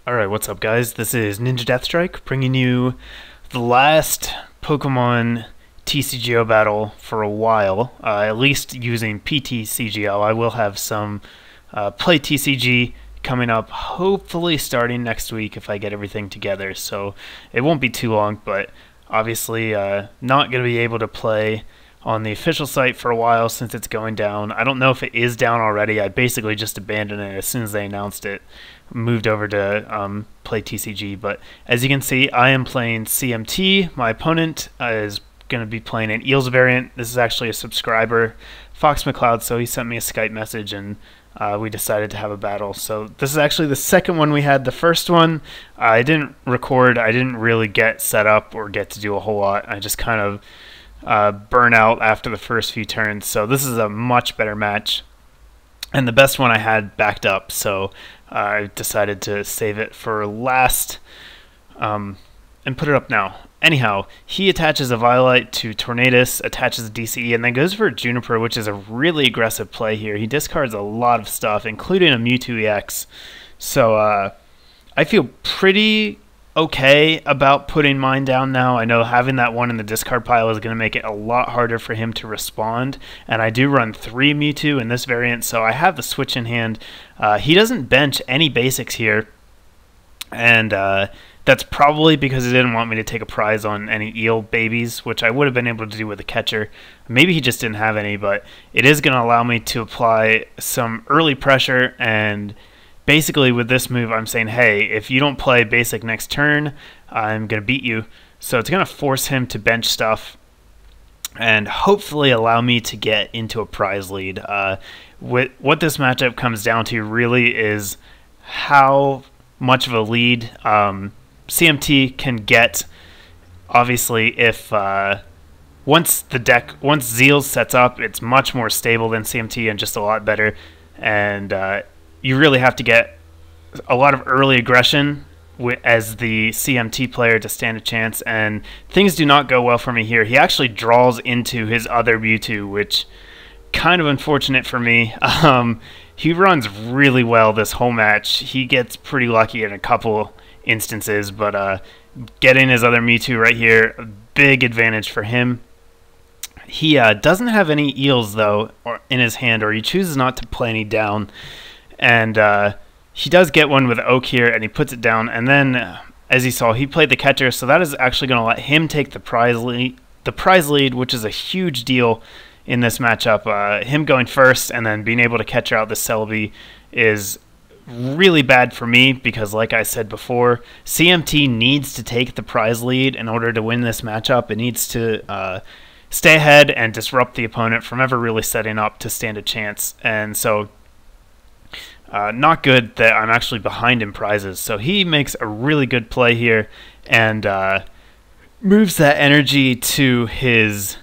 Alright, what's up guys? This is NinjaDeathStrike bringing you the last Pokemon TCGO battle for a while, at least using PTCGO. I will have some PlayTCG coming up, hopefully starting next week if I get everything together, so it won't be too long, but obviously not going to be able to play on the official site for a while since it's going down. I don't know if it is down already. I basically just abandoned it as soon as they announced it, moved over to PlayTCG. But as you can see, I am playing CMT. My opponent is going to be playing an Eels variant. This is actually a subscriber, Fox McCloud, so he sent me a Skype message and we decided to have a battle. So this is actually the second one we had. The first one I didn't record. I didn't really get set up or get to do a whole lot. I just kind of burn out after the first few turns, so this is a much better match and the best one I had backed up, so I decided to save it for last and put it up now. Anyhow, he attaches a Violite to Tornadus, attaches a DCE, and then goes for a Juniper, which is a really aggressive play here. He discards a lot of stuff, including a Mewtwo EX, so I feel pretty okay about putting mine down now. I know having that one in the discard pile is going to make it a lot harder for him to respond, and I do run 3 Mewtwo in this variant, so I have the switch in hand. He doesn't bench any basics here, and that's probably because he didn't want me to take a prize on any eel babies, which I would have been able to do with a catcher. Maybe he just didn't have any, but it is going to allow me to apply some early pressure, and basically with this move I'm saying, hey, if you don't play basic next turn, I'm going to beat you. So it's going to force him to bench stuff and hopefully allow me to get into a prize lead. What this matchup comes down to really is how much of a lead CMT can get. Obviously, if once Zeal sets up, it's much more stable than CMT and just a lot better, and you really have to get a lot of early aggression as the CMT player to stand a chance, and things do not go well for me here. He actually draws into his other Mewtwo, which kind of unfortunate for me. He runs really well this whole match. He gets pretty lucky in a couple instances, but getting his other Mewtwo right here, a big advantage for him. He doesn't have any Eels, though, in his hand, or he chooses not to play any down. And he does get one with Oak here, and he puts it down. And then, as you saw, he played the catcher, so that is actually going to let him take the prize lead, which is a huge deal in this matchup. Him going first and then being able to catcher out the Celebi is really bad for me because, like I said before, CMT needs to take the prize lead in order to win this matchup. It needs to stay ahead and disrupt the opponent from ever really setting up to stand a chance. And so not good that I'm actually behind in prizes. So he makes a really good play here and moves that energy to his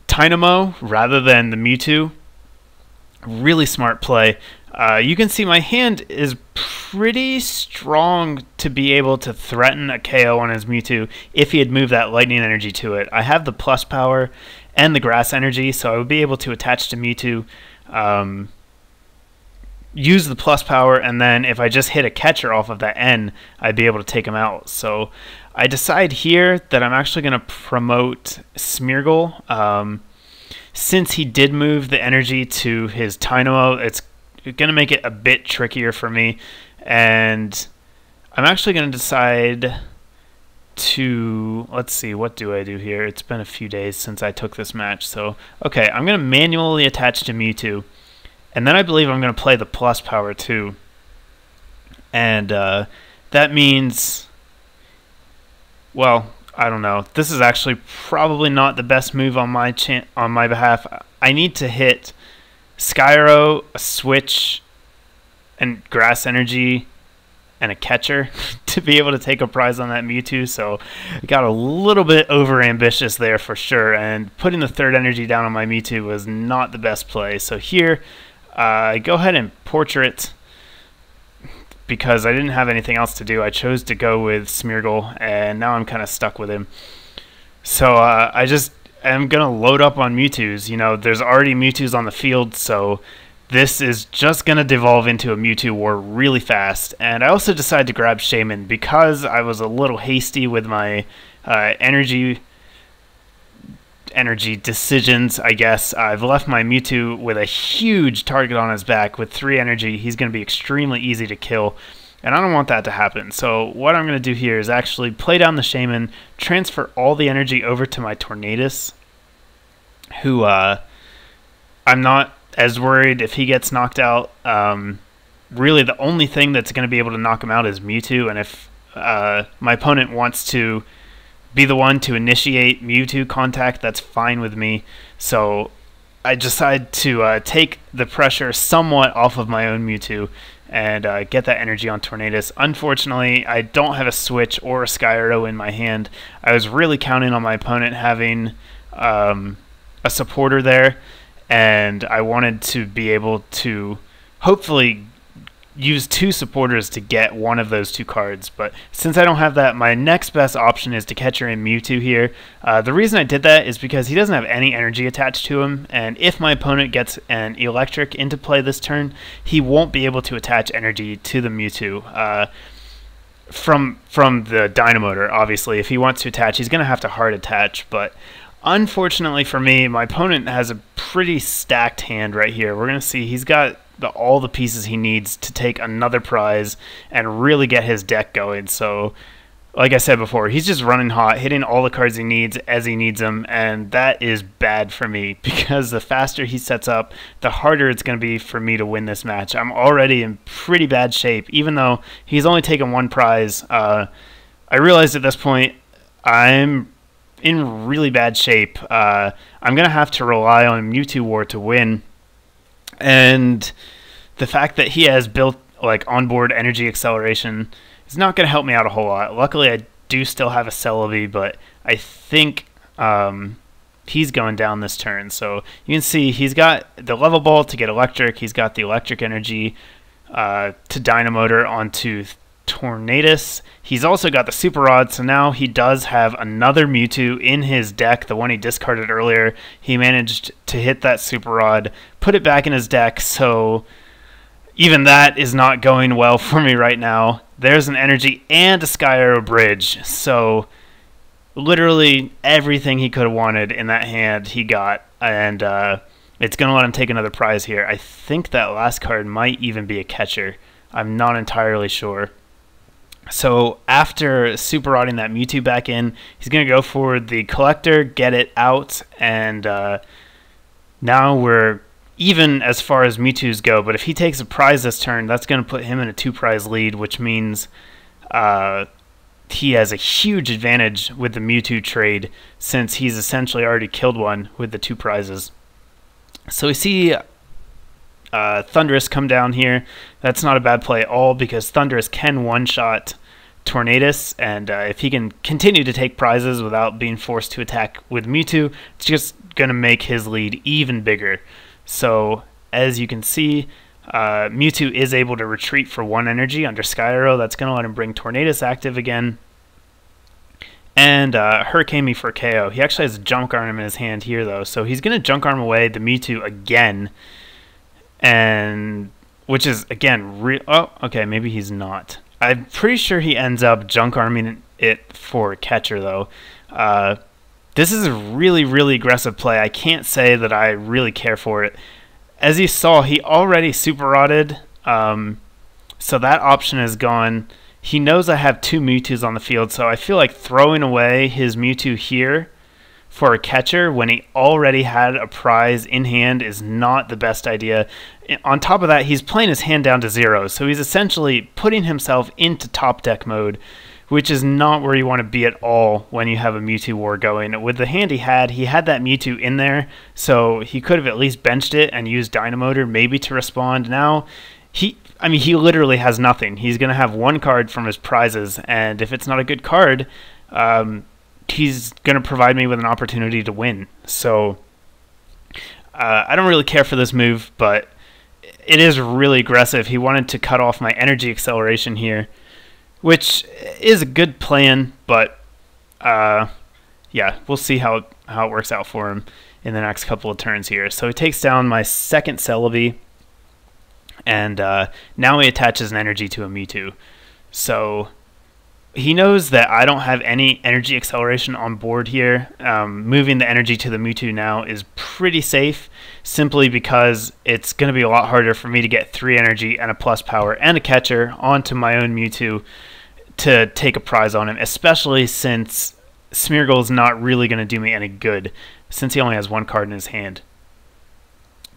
Dynamo rather than the Mewtwo. Really smart play. You can see my hand is pretty strong to be able to threaten a KO on his Mewtwo if he had moved that lightning energy to it. I have the plus power and the grass energy, so I would be able to attach to Mewtwo, use the plus power, and then if I just hit a catcher off of that N, I'd be able to take him out. So I decide here that I'm actually going to promote Smeargle. Since he did move the energy to his Dynamo, it's going to make it a bit trickier for me, and I'm actually going to decide to, let's see, what do I do here? It's been a few days since I took this match, so okay, I'm going to manually attach to Mewtwo. And then I believe I'm going to play the plus power too. And that means, well, I don't know. This is actually probably not the best move on my behalf. I need to hit Skyro, a switch, and grass energy, and a catcher to be able to take a prize on that Mewtwo. So I got a little bit over ambitious there for sure. And putting the third energy down on my Mewtwo was not the best play. So here, go ahead and portrait because I didn't have anything else to do. I chose to go with Smeargle, and now I'm kind of stuck with him. So I just am going to load up on Mewtwo's. You know, there's already Mewtwo's on the field, so this is just going to devolve into a Mewtwo war really fast. And I also decided to grab Shaman because I was a little hasty with my energy decisions, I guess. I've left my Mewtwo with a huge target on his back with 3 energy. He's going to be extremely easy to kill, and I don't want that to happen. So what I'm going to do here is actually play down the Shaman, transfer all the energy over to my Tornadus, who I'm not as worried if he gets knocked out. Really the only thing that's going to be able to knock him out is Mewtwo, and if my opponent wants to be the one to initiate Mewtwo contact, that's fine with me. So I decide to take the pressure somewhat off of my own Mewtwo and get that energy on Tornadus. Unfortunately, I don't have a Switch or a Sky Arrow in my hand. I was really counting on my opponent having a supporter there, and I wanted to be able to hopefully use 2 supporters to get one of those 2 cards. But since I don't have that, my next best option is to catcher in Mewtwo here. The reason I did that is because he doesn't have any energy attached to him, and if my opponent gets an electric into play this turn, he won't be able to attach energy to the Mewtwo. From the Dynamotor, obviously. If he wants to attach, he's going to have to hard attach, but unfortunately for me, my opponent has a pretty stacked hand right here. We're going to see he's got all the pieces he needs to take another prize and really get his deck going. So, like I said before, he's just running hot, hitting all the cards he needs as he needs them, and that is bad for me because the faster he sets up, the harder it's going to be for me to win this match. I'm already in pretty bad shape, even though he's only taken 1 prize. I realized at this point I'm in really bad shape. I'm going to have to rely on Mewtwo War to win. And the fact that he has built like onboard energy acceleration is not going to help me out a whole lot. Luckily, I do still have a Celebi, but I think he's going down this turn. So you can see he's got the level ball to get electric. He's got the electric energy to Dynamotor onto Tornadus. He's also got the Super Rod, so now he does have another Mewtwo in his deck, the one he discarded earlier. He managed to hit that Super Rod, put it back in his deck, so even that is not going well for me right now. There's an energy and a Sky Arrow Bridge, so literally everything he could have wanted in that hand he got, and it's going to let him take another prize here. I think that last card might even be a catcher. I'm not entirely sure. So after super rodding that Mewtwo back in, he's going to go for the collector, get it out, and now we're even as far as Mewtwo's go. But if he takes a prize this turn, that's going to put him in a 2-prize lead, which means he has a huge advantage with the Mewtwo trade since he's essentially already killed one with the 2 prizes. So we see Thundurus come down here. That's not a bad play at all because Thundurus can one-shot Tornadus, and if he can continue to take prizes without being forced to attack with Mewtwo, it's just going to make his lead even bigger. So as you can see, Mewtwo is able to retreat for 1 energy under Sky Arrow. That's going to let him bring Tornadus active again. And Hurricane me for KO. He actually has a Junk Arm in his hand here, though, so he's going to Junk Arm away the Mewtwo again. And which is again oh, okay, maybe he's not. I'm pretty sure he ends up Junk Arming it for catcher though. This is a really aggressive play. I can't say that I really care for it. As you saw, he already super rodded, so that option is gone. He knows I have 2 Mewtwo's on the field, so I feel like throwing away his Mewtwo here for a catcher when he already had a prize in hand is not the best idea. On top of that, he's playing his hand down to 0, so he's essentially putting himself into top deck mode, which is not where you want to be at all when you have a Mewtwo war going. With the hand he had that Mewtwo in there, so he could have at least benched it and used Dynamotor maybe to respond. Now, he literally has nothing. He's going to have 1 card from his prizes, and if it's not a good card, he's going to provide me with an opportunity to win. So I don't really care for this move, but it is really aggressive. He wanted to cut off my energy acceleration here, which is a good plan, but yeah, we'll see how it works out for him in the next couple of turns here. So he takes down my second Celebi, And now he attaches an energy to a Mewtwo. So he knows that I don't have any energy acceleration on board here. Moving the energy to the Mewtwo now is pretty safe, simply because it's going to be a lot harder for me to get 3 energy and a plus power and a catcher onto my own Mewtwo to take a prize on him, especially since Smeargle is not really going to do me any good, since he only has 1 card in his hand.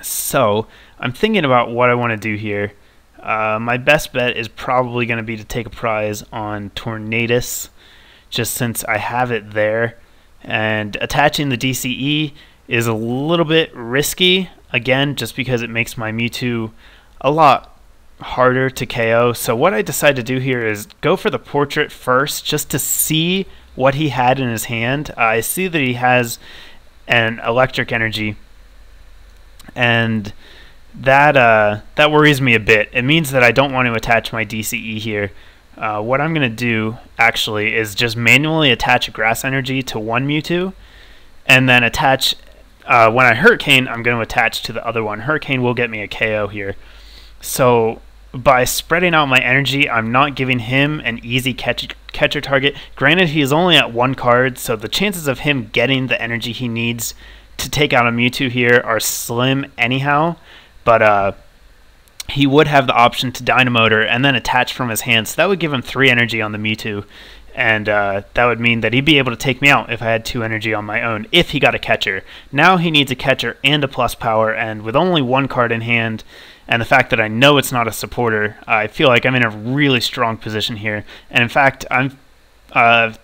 So I'm thinking about what I want to do here. My best bet is probably going to be to take a prize on Tornadus, just since I have it there. And attaching the DCE is a little bit risky, again, just because it makes my Mewtwo a lot harder to KO. So what I decided to do here is go for the portrait first, just to see what he had in his hand. I see that he has an electric energy, and that worries me a bit. It means that I don't want to attach my DCE here. What I'm going to do actually is just manually attach a grass energy to one Mewtwo, and then attach, when I Hurricane, I'm going to attach to the other one. Hurricane will get me a KO here. So by spreading out my energy, I'm not giving him an easy catcher target. Granted, he is only at 1 card, so the chances of him getting the energy he needs to take out a Mewtwo here are slim anyhow. But he would have the option to Dynamotor and then attach from his hand, so that would give him 3 energy on the Mewtwo, and that would mean that he'd be able to take me out if I had 2 energy on my own, if he got a catcher. Now he needs a catcher and a plus power, and with only 1 card in hand, and the fact that I know it's not a supporter, I feel like I'm in a really strong position here. And in fact, I'm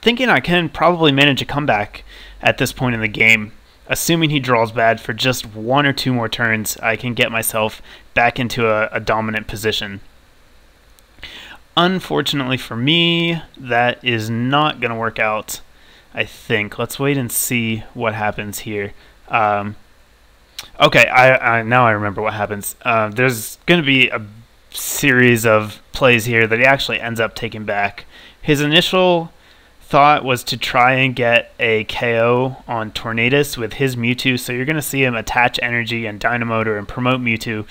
thinking I can probably manage a comeback at this point in the game. Assuming he draws bad for just 1 or 2 more turns, I can get myself back into a dominant position. Unfortunately for me, that is not going to work out, I think. Let's wait and see what happens here. Okay, now I remember what happens. There's going to be a series of plays here that he actually ends up taking back. His initial thought was to try and get a KO on Tornadus with his Mewtwo, so you're going to see him attach energy and Dynamotor and promote Mewtwo,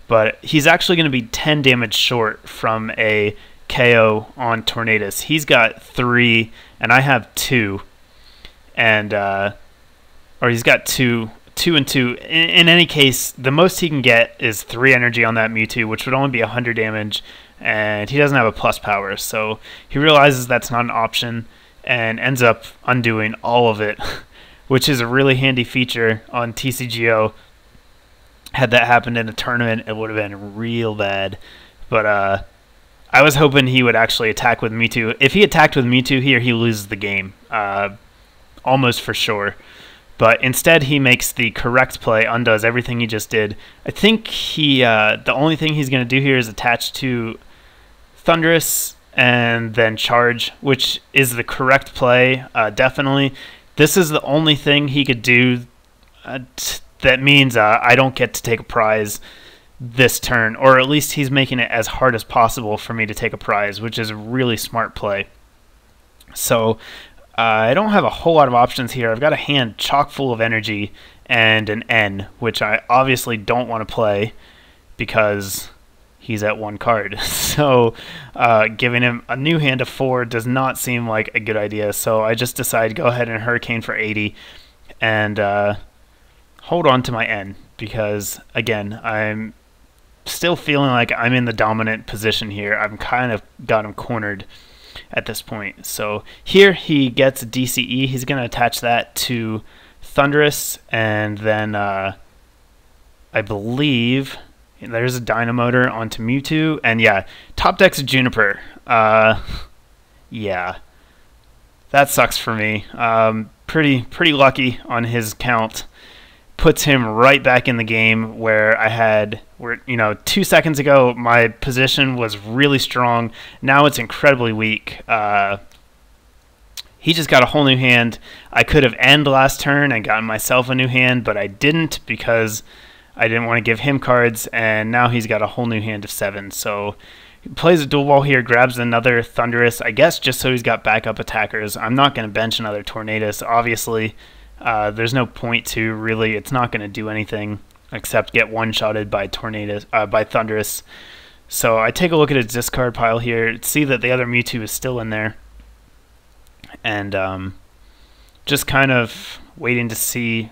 but he's actually going to be 10 damage short from a KO on Tornadus. He's got 3 and I have 2, and or he's got 2 and 2. In any case, the most he can get is 3 energy on that Mewtwo, which would only be 100 damage, and he doesn't have a plus power, so he realizes that's not an option and ends up undoing all of it, which is a really handy feature on TCGO. Had that happened in a tournament, it would have been real bad. But I was hoping he would actually attack with Mewtwo. If he attacked with Mewtwo here, he loses the game, almost for sure. But instead, he makes the correct play, undoes everything he just did. I think the only thing he's going to do here is attach to Thundurus and then charge, which is the correct play, definitely. This is the only thing he could do that means I don't get to take a prize this turn, or at least he's making it as hard as possible for me to take a prize, which is a really smart play. So I don't have a whole lot of options here. I've got a hand chock full of energy and an N, which I obviously don't want to play because he's at 1 card. So giving him a new hand of 4 does not seem like a good idea. So I just decided to go ahead and Hurricane for 80 and hold on to my N, because again, I'm still feeling like I'm in the dominant position here. I've kind of got him cornered at this point. So here he gets a DCE. He's going to attach that to Thundurus, and then I believe there's a Dynamotor onto Mewtwo, and yeah, top deck's a Juniper. Yeah, that sucks for me. Pretty lucky on his count. Puts him right back in the game where 2 seconds ago my position was really strong. Now it's incredibly weak. He just got a whole new hand. I could have ended last turn and gotten myself a new hand, but I didn't because I didn't want to give him cards, and now he's got a whole new hand of 7. So he plays a dual ball here, grabs another Thundurus, I guess just so he's got backup attackers. I'm not going to bench another Tornadus, obviously. There's no point to, really. It's not going to do anything. except get one-shotted by tornadoes, by Thunderous. So I take a look at his discard pile here, see that the other Mewtwo is still in there, and just kind of waiting to see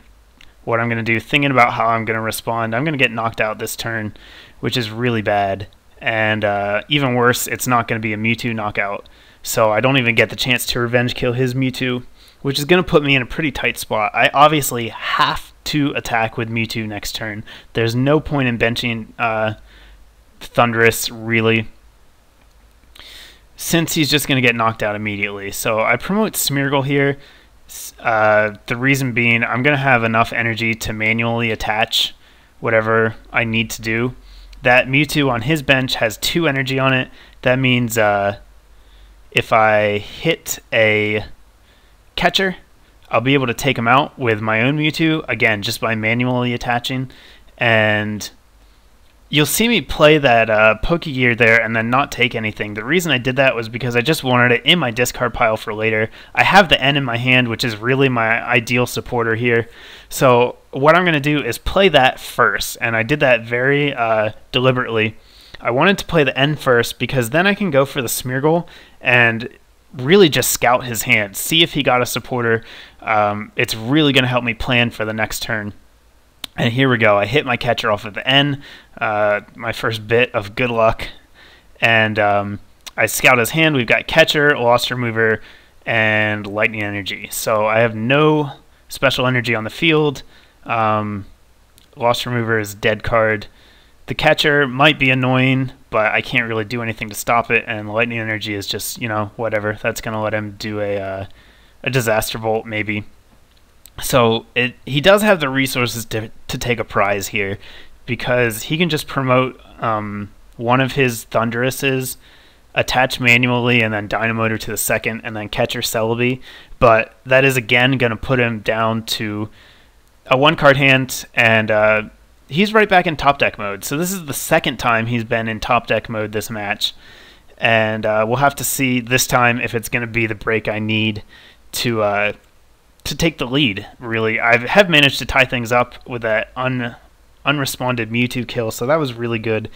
what I'm going to do, thinking about how I'm going to respond. I'm going to get knocked out this turn, which is really bad. And even worse, it's not going to be a Mewtwo knockout. So I don't even get the chance to revenge kill his Mewtwo, which is going to put me in a pretty tight spot. I obviously have to attack with Mewtwo next turn. There's no point in benching Thunderous, really, since he's just going to get knocked out immediately. So I promote Smeargle here. The reason being, I'm going to have enough energy to manually attach whatever I need to do. That Mewtwo on his bench has 2 energy on it. That means if I hit a catcher, I'll be able to take him out with my own Mewtwo, again, just by manually attaching. And you'll see me play that Pokegear there and then not take anything. The reason I did that was because I just wanted it in my discard pile for later. I have the N in my hand, which is really my ideal supporter here. So what I'm going to do is play that first, and I did that very deliberately. I wanted to play the N first because then I can go for the Smeargle and really just scout his hand, see if he got a supporter. It's really going to help me plan for the next turn. And here we go. I hit my catcher off of the N, my first bit of good luck. And I scout his hand. We've got catcher, Lost Remover, and Lightning Energy. So I have no special energy on the field. Lost Remover is dead card. The catcher might be annoying, but I can't really do anything to stop it. And Lightning Energy is just, you know, whatever. That's going to let him do a Disaster Bolt, maybe. So he does have the resources to take a prize here, because he can just promote one of his Thunderouses, attach manually, and then Dynamotor to the second, and then catcher Celebi. But that is again going to put him down to a 1-card hand, and he's right back in top deck mode. So this is the second time he's been in top deck mode this match, and we'll have to see this time if it's going to be the break I need to take the lead, really. I have managed to tie things up with that unresponded Mewtwo kill, so that was really good.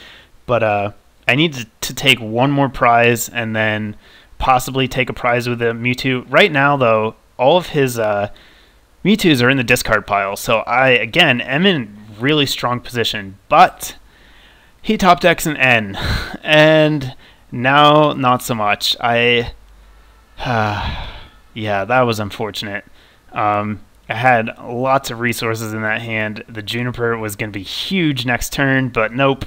But I need to take one more prize and then possibly take a prize with the Mewtwo. Right now, though, all of his Mewtwo's are in the discard pile, so I, again, am in really strong position. But he top decks an N, and now not so much. Yeah, that was unfortunate. I had lots of resources in that hand. The Juniper was going to be huge next turn, but nope.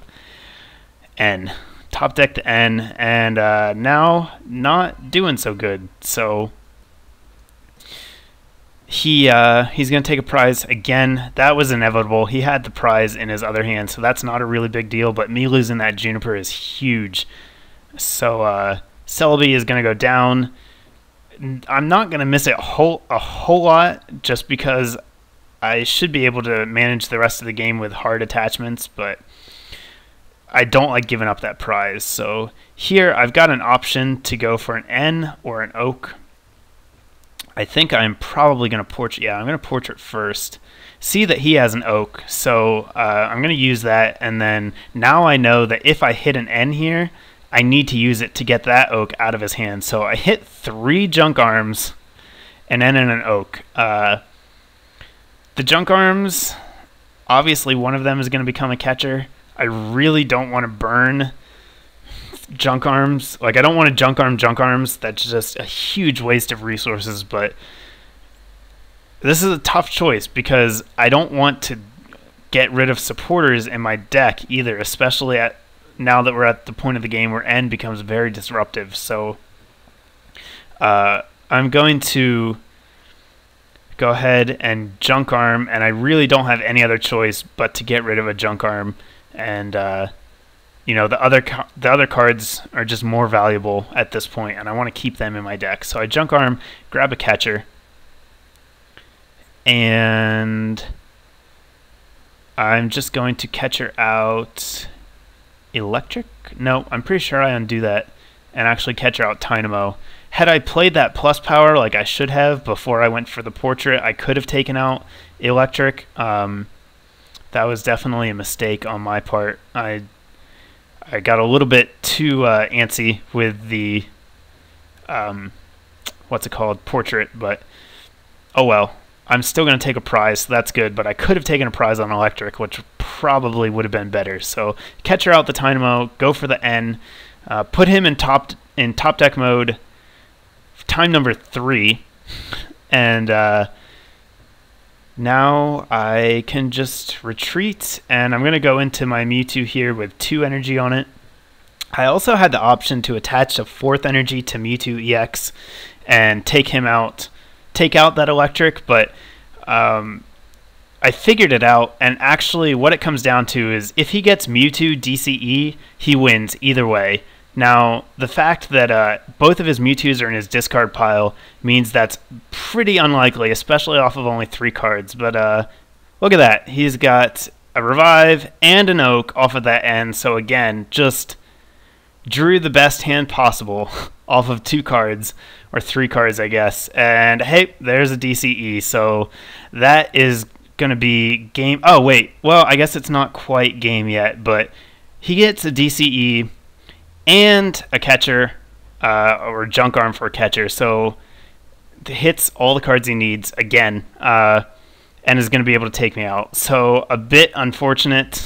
N. Top deck to N, and now not doing so good. So he's going to take a prize again. That was inevitable. He had the prize in his other hand, so that's not a really big deal, but me losing that Juniper is huge. So Celebi is going to go down. I'm not going to miss it a whole lot, just because I should be able to manage the rest of the game with hard attachments, but I don't like giving up that prize. So here I've got an option to go for an N or an Oak. I think I'm probably going to portrait. Yeah, I'm going to portrait first. See that he has an Oak, so I'm going to use that, and then now I know that if I hit an N here, I need to use it to get that Oak out of his hand. So I hit 3 Junk Arms, and then an Oak. The Junk Arms, obviously one of them is going to become a catcher. I really don't want to burn Junk Arms. Like, I don't want to Junk Arms. That's just a huge waste of resources, but this is a tough choice because I don't want to get rid of supporters in my deck either, especially now that we're at the point of the game where N becomes very disruptive. So I'm going to go ahead and Junk Arm, and I really don't have any other choice but to get rid of a Junk Arm. And you know, the other cards are just more valuable at this point, and I want to keep them in my deck. So I Junk Arm, grab a catcher, and I'm just going to catcher out Electric? No, I'm pretty sure I undo that and actually catcher out Tynamo. Had I played that plus power like I should have before I went for the portrait, I could have taken out Electric. That was definitely a mistake on my part. I got a little bit too antsy with the what's it called, portrait, but oh well. I'm still going to take a prize, so that's good, but I could have taken a prize on electric, which probably would have been better. So catcher out the Dynamo, go for the N, put him in top deck mode, time number 3, and now I can just retreat, and I'm going to go into my Mewtwo here with 2 energy on it. I also had the option to attach a 4th energy to Mewtwo EX and take him out, take out that electric, but I figured it out, and actually what it comes down to is if he gets Mewtwo DCE, he wins either way. Now, the fact that both of his Mewtwo's are in his discard pile means that's pretty unlikely, especially off of only 3 cards, but look at that. He's got a Revive and an Oak off of that end, so again, just drew the best hand possible off of 2 cards, or 3 cards, I guess. And hey, there's a DCE, so that is going to be game. Oh, wait. Well, I guess it's not quite game yet, but he gets a DCE and a catcher, or junk arm for a catcher, so hits all the cards he needs again, and is going to be able to take me out. So a bit unfortunate,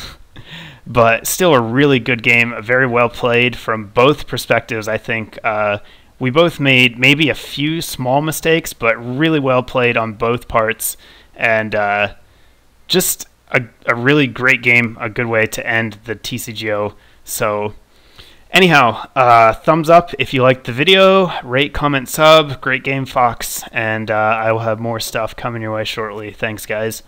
but still a really good game, very well played from both perspectives, I think. We both made maybe a few small mistakes, but really well played on both parts, and just a really great game, a good way to end the TCGO. So anyhow, thumbs up if you liked the video, rate, comment, sub, great game, Fox, and I will have more stuff coming your way shortly. Thanks, guys.